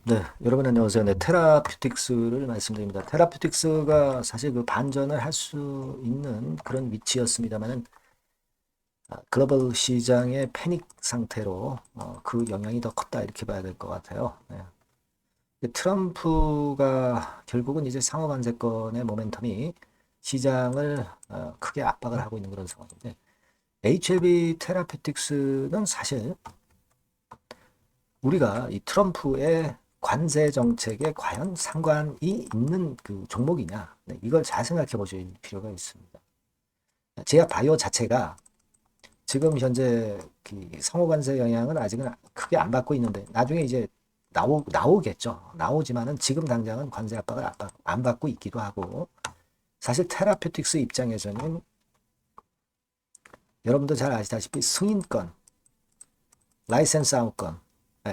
네, 여러분 안녕하세요. 네, 테라퓨틱스를 말씀드립니다. 테라퓨틱스가 사실 그 반전을 할 수 있는 그런 위치였습니다만은 글로벌 시장의 패닉 상태로 그 영향이 더 컸다 이렇게 봐야 될 것 같아요. 네. 트럼프가 결국은 이제 상호간세권의 모멘텀이 시장을 크게 압박을 하고 있는 그런 상황인데 HLB 테라퓨틱스는 사실 우리가 이 트럼프의 관세 정책에 과연 상관이 있는 그 종목이냐, 네, 이걸 잘 생각해 보실 필요가 있습니다. 제약 바이오 자체가 지금 현재 그 상호관세 영향은 아직은 크게 안 받고 있는데 나중에 이제 나오겠죠. 나오지만은 지금 당장은 관세 압박을 안 받고 있기도 하고 사실 테라퓨틱스 입장에서는 여러분도 잘 아시다시피 승인권, 라이센스 아웃권,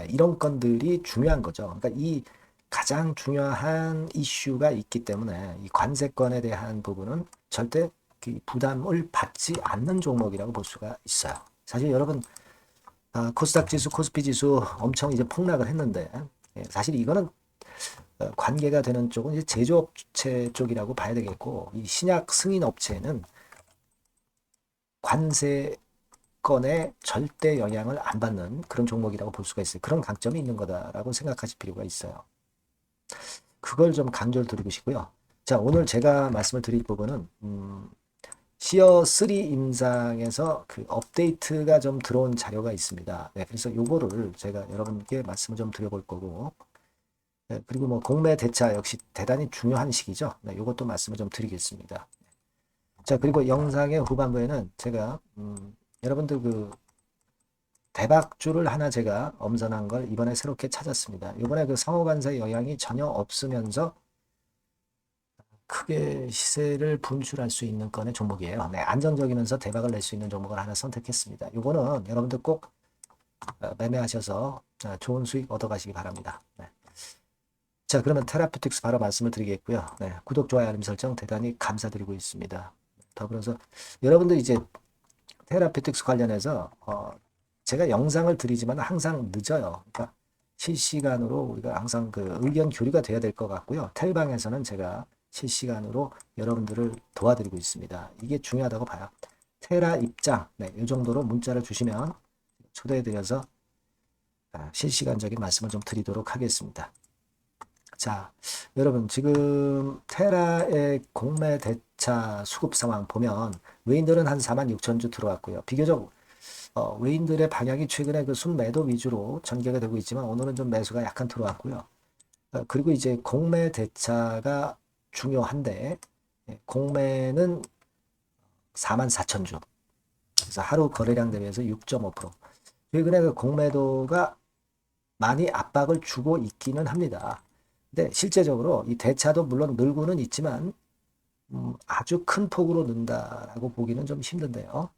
이런 건들이 중요한 거죠. 그러니까 이 가장 중요한 이슈가 있기 때문에 이 관세권에 대한 부분은 절대 그 부담을 받지 않는 종목이라고 볼 수가 있어요. 사실 여러분 코스닥 지수, 코스피 지수 엄청 이제 폭락을 했는데 사실 이거는 관계가 되는 쪽은 이제 제조업체 쪽이라고 봐야 되겠고 이 신약 승인 업체는 관세 건에 절대 영향을 안 받는 그런 종목이라고 볼 수가 있어요. 그런 강점이 있는 거다라고 생각하실 필요가 있어요. 그걸 좀 강조를 드리고 싶고요. 자, 오늘 제가 말씀을 드릴 부분은 시어 3 임상에서 그 업데이트가 좀 들어온 자료가 있습니다. 네, 그래서 요거를 제가 여러분께 말씀을 좀 드려볼 거고, 네, 그리고 뭐 공매 대차 역시 대단히 중요한 시기죠. 네, 요것도 말씀을 좀 드리겠습니다. 자, 그리고 영상의 후반부에는 제가 여러분들 그 대박주를 하나 제가 엄선한 걸 이번에 새롭게 찾았습니다. 이번에 그 상호관세 영향이 전혀 없으면서 크게 시세를 분출할 수 있는 건의 종목이에요. 네, 안정적이면서 대박을 낼 수 있는 종목을 하나 선택했습니다. 이거는 여러분들 꼭 매매하셔서 좋은 수익 얻어가시기 바랍니다. 네. 자, 그러면 테라퓨틱스 바로 말씀을 드리겠고요. 네, 구독, 좋아요, 알림 설정 대단히 감사드리고 있습니다. 더불어서 여러분들 이제 테라피틱스 관련해서 제가 영상을 드리지만 항상 늦어요. 그러니까 실시간으로 우리가 항상 그 의견 교류가 돼야 될 것 같고요. 텔방에서는 제가 실시간으로 여러분들을 도와드리고 있습니다. 이게 중요하다고 봐요. 테라 입장, 네, 이 정도로 문자를 주시면 초대해드려서 실시간적인 말씀을 좀 드리도록 하겠습니다. 자, 여러분 지금 테라의 공매 대차 수급 상황 보면 외인들은 한 4만 6천 주 들어왔고요. 비교적 외인들의 방향이 최근에 그 순매도 위주로 전개가 되고 있지만 오늘은 좀 매수가 약간 들어왔고요. 그리고 이제 공매 대차가 중요한데 공매는 4만 4천 주. 그래서 하루 거래량 대비해서 6.5%. 최근에 그 공매도가 많이 압박을 주고 있기는 합니다. 근데 실제적으로 이 대차도 물론 늘고는 있지만 아주 큰 폭으로 는다라고 보기는 좀 힘든데요.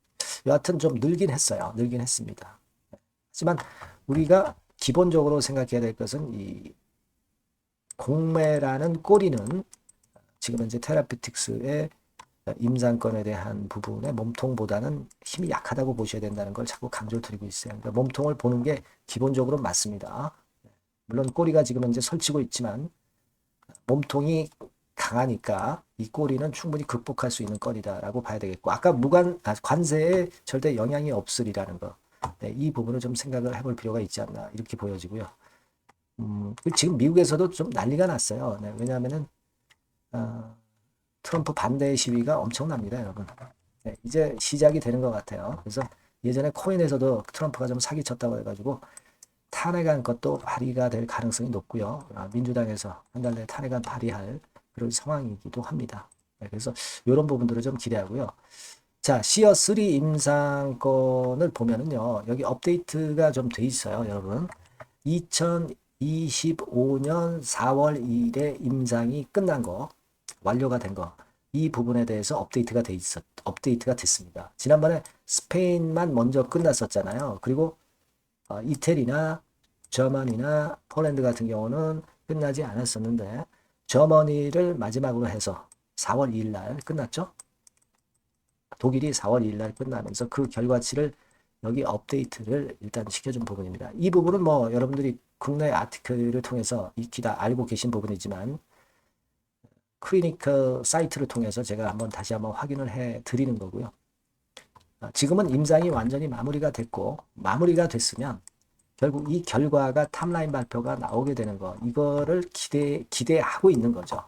여하튼 좀 늘긴 했어요. 늘긴 했습니다. 하지만 우리가 기본적으로 생각해야 될 것은 이 공매라는 꼬리는 지금 현재 테라피틱스의 임상권에 대한 부분의 몸통보다는 힘이 약하다고 보셔야 된다는 걸 자꾸 강조를 드리고 있어요. 그러니까 몸통을 보는 게 기본적으로 맞습니다. 물론 꼬리가 지금 현재 설치고 있지만 몸통이 강하니까 이 꼬리는 충분히 극복할 수 있는 건이다라고 봐야 되겠고 아까 관세에 절대 영향이 없으리라는 거. 네, 이 부분을 좀 생각을 해볼 필요가 있지 않나 이렇게 보여지고요. 지금 미국에서도 좀 난리가 났어요. 네, 왜냐하면은 트럼프 반대 시위가 엄청납니다, 여러분. 네, 이제 시작이 되는 것 같아요. 그래서 예전에 코인에서도 트럼프가 좀 사기쳤다고 해가지고 탄핵안 것도 발의가 될 가능성이 높고요. 민주당에서 한 달 내에 탄핵안 발의할 그런 상황이기도 합니다. 네, 그래서 이런 부분들을 좀 기대하고요. 자, 시어 3 임상권을 보면은요, 여기 업데이트가 좀 돼 있어요, 여러분. 2025년 4월 2일에 임상이 끝난 거, 완료가 된 거, 이 부분에 대해서 업데이트가 됐습니다. 지난번에 스페인만 먼저 끝났었잖아요. 그리고 이태리나 저머니나 폴란드 같은 경우는 끝나지 않았었는데 저머니를 마지막으로 해서 4월 2일 날 끝났죠. 독일이 4월 2일 날 끝나면서 그 결과치를 여기 업데이트를 일단 시켜준 부분입니다. 이 부분은 뭐 여러분들이 국내 아티클을 통해서 익히 다 알고 계신 부분이지만 클리니컬 사이트를 통해서 제가 다시 한번 확인을 해 드리는 거고요. 지금은 임상이 완전히 마무리가 됐고, 마무리가 됐으면 결국 이 결과가 탑라인 발표가 나오게 되는 거, 이거를 기대하고 있는 거죠.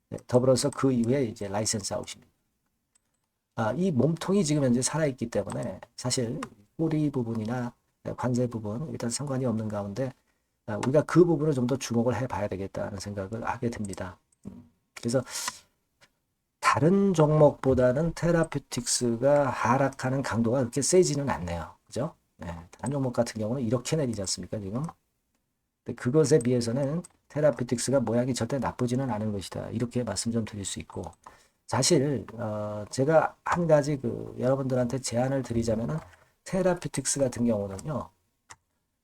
네, 더불어서 그 이후에 이제 라이센스 아웃입니다. 이 몸통이 지금 현재 살아있기 때문에 사실 꼬리 부분이나 관세 부분 일단 상관이 없는 가운데 우리가 그 부분을 좀 더 주목을 해봐야 되겠다는 생각을 하게 됩니다. 그래서 다른 종목보다는 테라퓨틱스가 하락하는 강도가 그렇게 세지는 않네요. 그죠? 네, 다른 종목 같은 경우는 이렇게 내리지 않습니까, 지금? 근데 그것에 비해서는 테라퓨틱스가 모양이 절대 나쁘지는 않은 것이다. 이렇게 말씀 좀 드릴 수 있고. 사실, 제가 한 가지 여러분들한테 제안을 드리자면은 테라퓨틱스 같은 경우는요,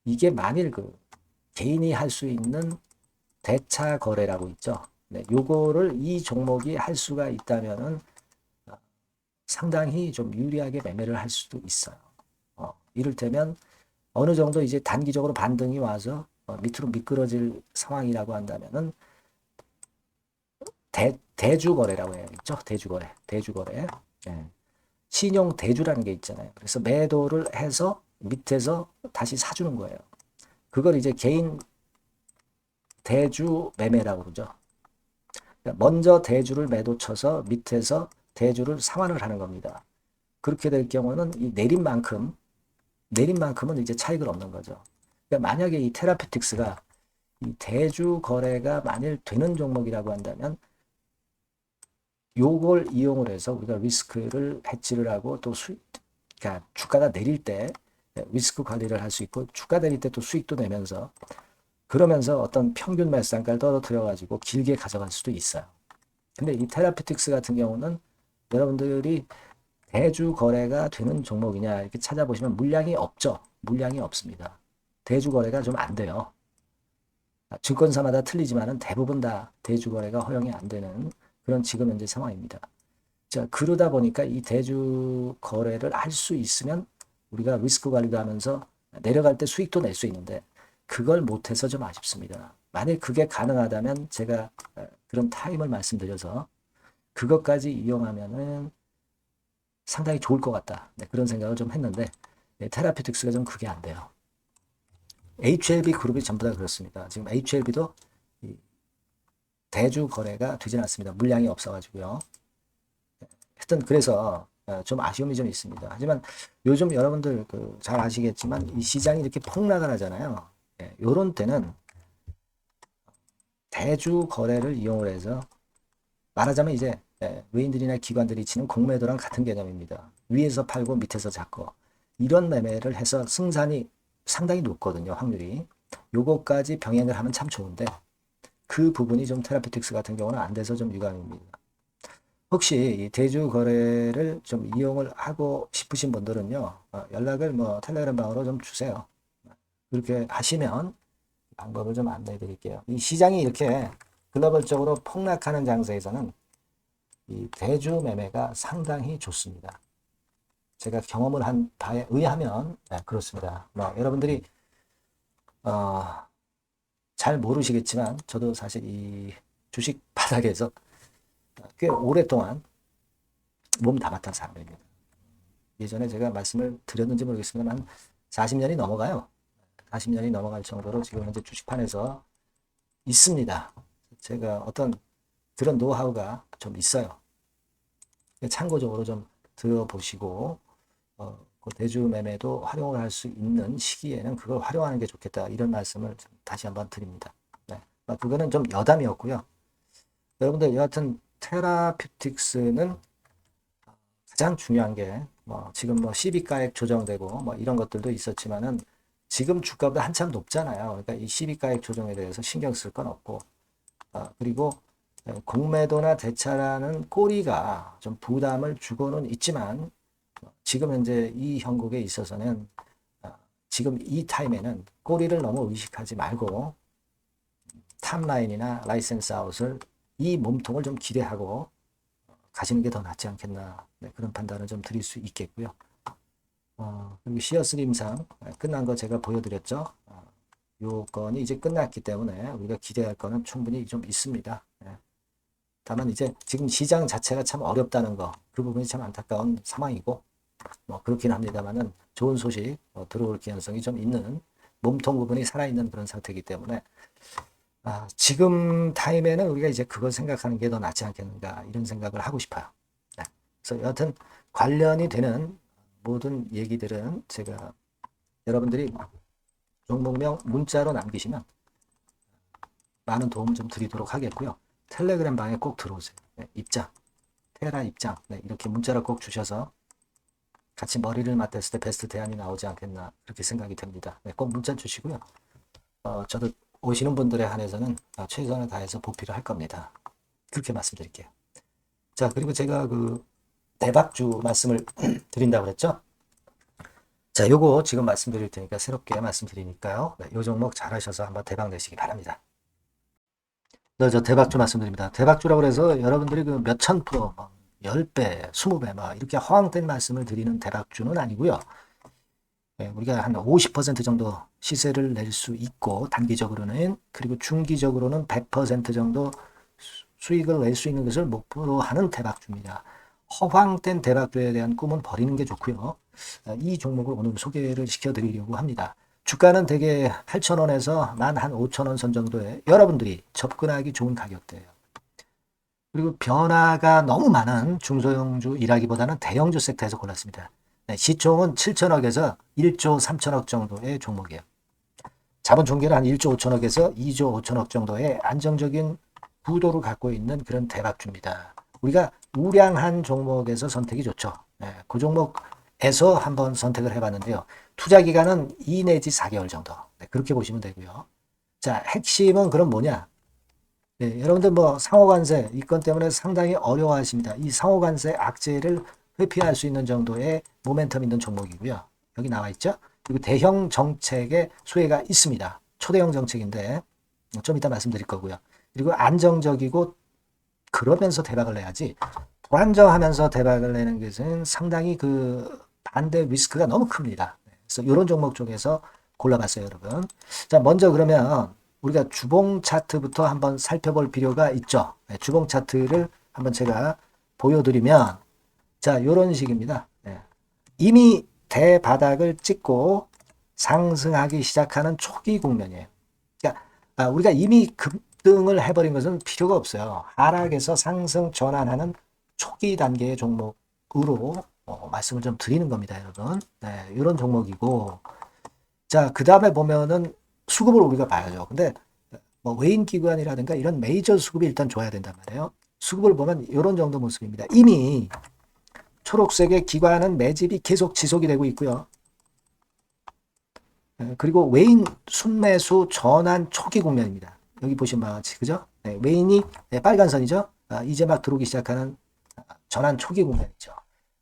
이게 만일 개인이 할 수 있는 대차 거래라고 있죠. 네, 요거를 이 종목이 할 수가 있다면은 상당히 좀 유리하게 매매를 할 수도 있어요. 이를테면 어느 정도 이제 단기적으로 반등이 와서 밑으로 미끄러질 상황이라고 한다면은 대주 거래라고 해요. 있죠? 대주 거래. 대주 거래. 네. 신용 대주라는 게 있잖아요. 그래서 매도를 해서 밑에서 다시 사주는 거예요. 그걸 이제 개인 대주 매매라고 그러죠. 먼저 대주를 매도 쳐서 밑에서 대주를 상환을 하는 겁니다. 그렇게 될 경우는 이 내린 만큼은 이제 차익을 얻는 거죠. 그러니까 만약에 이 테라피틱스가 이 대주 거래가 만일 되는 종목이라고 한다면 요걸 이용을 해서 우리가 리스크를 해지를 하고 또 그러니까 주가가 내릴 때 리스크 관리를 할 수 있고 주가 내릴 때 또 수익도 내면서 그러면서 어떤 평균 매수단가를 떨어뜨려 가지고 길게 가져갈 수도 있어요. 근데 이 테라피틱스 같은 경우는 여러분들이 대주 거래가 되는 종목이냐 이렇게 찾아보시면 물량이 없죠. 물량이 없습니다. 대주 거래가 좀 안 돼요. 증권사마다 틀리지만은 대부분 다 대주 거래가 허용이 안 되는 그런 지금 현재 상황입니다. 자, 그러다 보니까 이 대주 거래를 할 수 있으면 우리가 리스크 관리도 하면서 내려갈 때 수익도 낼 수 있는데 그걸 못해서 좀 아쉽습니다. 만약 그게 가능하다면 제가 그런 타임을 말씀드려서 그것까지 이용하면은 상당히 좋을 것 같다. 네, 그런 생각을 좀 했는데 네, 테라피틱스가 좀 그게 안 돼요. HLB 그룹이 전부 다 그렇습니다. 지금 HLB도 대주 거래가 되진 않습니다. 물량이 없어가지고요. 하여튼 그래서 좀 아쉬움이 좀 있습니다. 하지만 요즘 여러분들 잘 아시겠지만 이 시장이 이렇게 폭락을 하잖아요. 요런 때는 대주 거래를 이용을 해서 말하자면 이제 외인들이나 기관들이 치는 공매도랑 같은 개념입니다. 위에서 팔고 밑에서 잡고 이런 매매를 해서 승산이 상당히 높거든요. 확률이. 요거까지 병행을 하면 참 좋은데 그 부분이 좀 테라피틱스 같은 경우는 안 돼서 좀 유감입니다. 혹시 이 대주 거래를 좀 이용을 하고 싶으신 분들은요. 연락을 텔레그램 방으로 좀 주세요. 그렇게 하시면 방법을 좀 안내해 드릴게요. 이 시장이 이렇게 글로벌적으로 폭락하는 장세에서는 이 대주 매매가 상당히 좋습니다. 제가 경험을 한 바에 의하면 그렇습니다. 여러분들이 잘 모르시겠지만 저도 사실 이 주식 바닥에서 꽤 오랫동안 몸 담았던 사람입니다. 예전에 제가 말씀을 드렸는지 모르겠습니다만 한 40년이 넘어가요. 40년이 넘어갈 정도로 지금 현재 주식판에서 있습니다. 제가 어떤 그런 노하우가 좀 있어요. 참고적으로 좀 들어보시고 그 대주 매매도 활용을 할 수 있는 시기에는 그걸 활용하는 게 좋겠다 이런 말씀을 다시 한번 드립니다. 네. 그거는 좀 여담이었고요. 여러분들 여하튼 테라퓨틱스는 가장 중요한 게 지금 시비가액 조정되고 이런 것들도 있었지만은 지금 주가보다 한참 높잖아요. 그러니까 이 시비가액 조정에 대해서 신경 쓸 건 없고 그리고 공매도나 대차라는 꼬리가 좀 부담을 주고는 있지만 지금 현재 이 형국에 있어서는 지금 이 타임에는 꼬리를 너무 의식하지 말고 탑라인이나 라이센스 아웃을 이 몸통을 좀 기대하고 가시는 게 더 낫지 않겠나 그런 판단을 좀 드릴 수 있겠고요. 그리고 시어스 임상 끝난 거 제가 보여드렸죠. 요 건이 이제 끝났기 때문에 우리가 기대할 거는 충분히 좀 있습니다. 예. 다만 이제 지금 시장 자체가 참 어렵다는 거, 그 부분이 참 안타까운 상황이고, 뭐 그렇긴 합니다만은 좋은 소식 들어올 가능성이 좀 있는 몸통 부분이 살아있는 그런 상태이기 때문에 지금 타임에는 우리가 이제 그걸 생각하는 게 더 낫지 않겠는가 이런 생각을 하고 싶어요. 네. 그래서 여하튼 관련이 되는 모든 얘기들은 제가 여러분들이 종목명 문자로 남기시면 많은 도움 좀 드리도록 하겠고요. 텔레그램 방에 꼭 들어오세요. 네, 입장, 테라 입장 네, 이렇게 문자를 꼭 주셔서 같이 머리를 맞댔을 때 베스트 대안이 나오지 않겠나 그렇게 생각이 됩니다. 네, 꼭 문자 주시고요. 저도 오시는 분들에 한해서는 최선을 다해서 보필을 할 겁니다. 그렇게 말씀드릴게요. 자, 그리고 제가 그 대박주 말씀을 드린다고 그랬죠? 자, 요거 지금 말씀드릴 테니까 새롭게 말씀드리니까요. 네, 요 종목 잘하셔서 한번 대박 내시기 바랍니다. 네, 저 대박주 말씀드립니다. 대박주라고 해서 여러분들이 그 몇천 프로, 10배, 20배, 막 이렇게 허황된 말씀을 드리는 대박주는 아니고요. 네, 우리가 한 50% 정도 시세를 낼 수 있고 단기적으로는 그리고 중기적으로는 100% 정도 수익을 낼 수 있는 것을 목표로 하는 대박주입니다. 허황된 대박주에 대한 꿈은 버리는 게 좋고요. 이 종목을 오늘 소개를 시켜드리려고 합니다. 주가는 대개 8,000원에서 만 한 5,000원 선 정도에 여러분들이 접근하기 좋은 가격대예요. 그리고 변화가 너무 많은 중소형주 일하기보다는 대형주 섹터에서 골랐습니다. 네, 시총은 7천억에서 1조 3천억 정도의 종목이에요. 자본 총계는 한 1조 5천억에서 2조 5천억 정도의 안정적인 구도를 갖고 있는 그런 대박주입니다. 우리가 우량한 종목에서 선택이 좋죠. 네, 그 종목에서 한번 선택을 해봤는데요. 투자 기간은 2 내지 4개월 정도. 네, 그렇게 보시면 되고요. 자, 핵심은 그럼 뭐냐? 네, 여러분들 뭐 상호관세 이 건 때문에 상당히 어려워하십니다. 이 상호관세 악재를 회피할 수 있는 정도의 모멘텀 있는 종목이고요. 여기 나와 있죠. 그리고 대형 정책의 수혜가 있습니다. 초대형 정책인데 좀 이따 말씀드릴 거고요. 그리고 안정적이고 그러면서 대박을 내야지 불안정하면서 대박을 내는 것은 상당히 그 반대 리스크가 너무 큽니다. 그래서 이런 종목 쪽에서 골라봤어요, 여러분. 자, 먼저 그러면 우리가 주봉 차트부터 한번 살펴볼 필요가 있죠. 네, 주봉 차트를 한번 제가 보여드리면 자, 이런 식입니다. 네. 이미 대바닥을 찍고 상승하기 시작하는 초기 국면이에요. 그러니까 우리가 이미 급등을 해버린 것은 필요가 없어요. 하락에서 상승 전환하는 초기 단계의 종목으로 말씀을 좀 드리는 겁니다, 여러분. 네, 이런 종목이고 자, 그 다음에 보면은 수급을 우리가 봐야죠. 근데 뭐 외인 기관이라든가 이런 메이저 수급이 일단 줘야 된단 말이에요. 수급을 보면 이런 정도 모습입니다. 이미 초록색의 기관은 매집이 계속 지속이 되고 있고요. 그리고 외인 순매수 전환 초기 국면입니다. 여기 보시면 바와 같이 그죠? 네, 외인이 빨간 선이죠. 이제 막 들어오기 시작하는 전환 초기 국면이죠.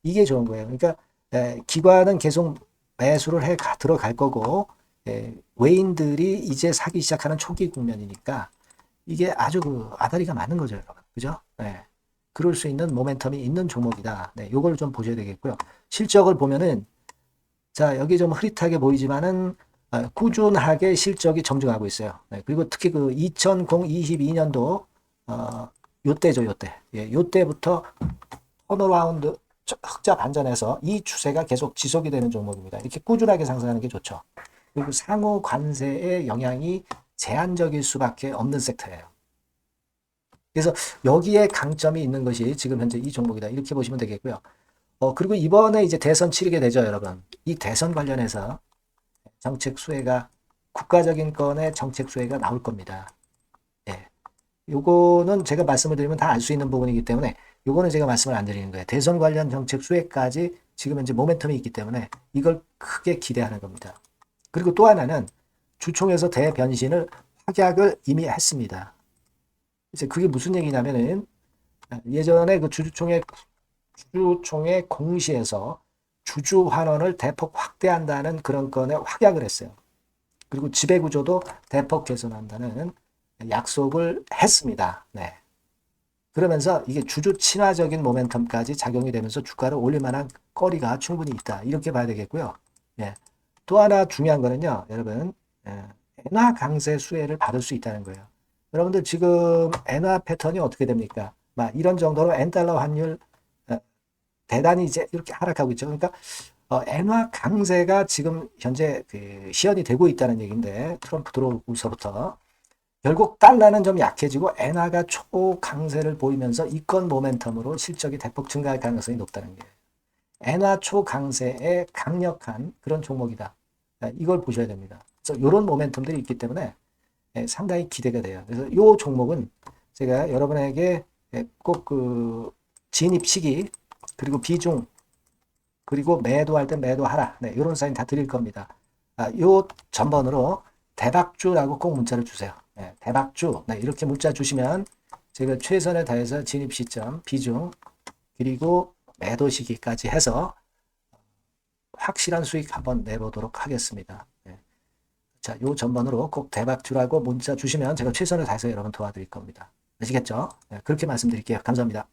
이게 좋은 거예요. 그러니까 기관은 계속 매수를 해 들어갈 거고 외인들이 이제 사기 시작하는 초기 국면이니까 이게 아주 그 아다리가 맞는 거죠, 여러분. 그죠? 네. 그럴 수 있는 모멘텀이 있는 종목이다. 네, 요걸 좀 보셔야 되겠고요. 실적을 보면은 자, 여기 좀 흐릿하게 보이지만은 꾸준하게 실적이 점증하고 있어요. 네, 그리고 특히 그 2022년도 요때죠, 요때. 예, 요때부터 턴어라운드 흑자 반전해서 이 추세가 계속 지속이 되는 종목입니다. 이렇게 꾸준하게 상승하는 게 좋죠. 그리고 상호 관세의 영향이 제한적일 수밖에 없는 섹터예요. 그래서 여기에 강점이 있는 것이 지금 현재 이 종목이다. 이렇게 보시면 되겠고요. 그리고 이번에 이제 대선 치르게 되죠, 여러분. 이 대선 관련해서 정책 수혜가 국가적인 건의 정책 수혜가 나올 겁니다. 예. 요거는 제가 말씀을 드리면 다 알 수 있는 부분이기 때문에 요거는 제가 말씀을 안 드리는 거예요. 대선 관련 정책 수혜까지 지금 현재 모멘텀이 있기 때문에 이걸 크게 기대하는 겁니다. 그리고 또 하나는 주총에서 대변신을 확약을 이미 했습니다. 이제 그게 무슨 얘기냐면은 예전에 그 주주총회 공시에서 주주 환원을 대폭 확대한다는 그런 건에 확약을 했어요. 그리고 지배구조도 대폭 개선한다는 약속을 했습니다. 네. 그러면서 이게 주주 친화적인 모멘텀까지 작용이 되면서 주가를 올릴 만한 거리가 충분히 있다. 이렇게 봐야 되겠고요. 예. 또 하나 중요한 거는요, 여러분, 엔화 강세 수혜를 받을 수 있다는 거예요. 여러분들 지금 엔화 패턴이 어떻게 됩니까? 막 이런 정도로 엔달러 환율 대단히 이제 이렇게 하락하고 있죠. 그러니까 엔화 강세가 지금 현재 그 시연이 되고 있다는 얘기인데 트럼프 들어오고서부터 결국 달러는 좀 약해지고 엔화가 초강세를 보이면서 이권 모멘텀으로 실적이 대폭 증가할 가능성이 높다는 게 엔화 초강세의 강력한 그런 종목이다. 이걸 보셔야 됩니다. 그래서 이런 모멘텀들이 있기 때문에 상당히 기대가 돼요. 그래서 이 종목은 제가 여러분에게 꼭 그 진입 시기 그리고 비중 그리고 매도할 때 매도하라. 네, 이런 사인 다 드릴 겁니다. 요 전번으로 대박주라고 꼭 문자를 주세요. 네, 대박주. 네, 이렇게 문자 주시면 제가 최선을 다해서 진입 시점, 비중, 그리고 매도 시기까지 해서 확실한 수익 한번 내보도록 하겠습니다. 네. 자, 요 전번으로 꼭 대박주라고 문자 주시면 제가 최선을 다해서 여러분 도와드릴 겁니다. 아시겠죠? 네, 그렇게 말씀드릴게요. 감사합니다.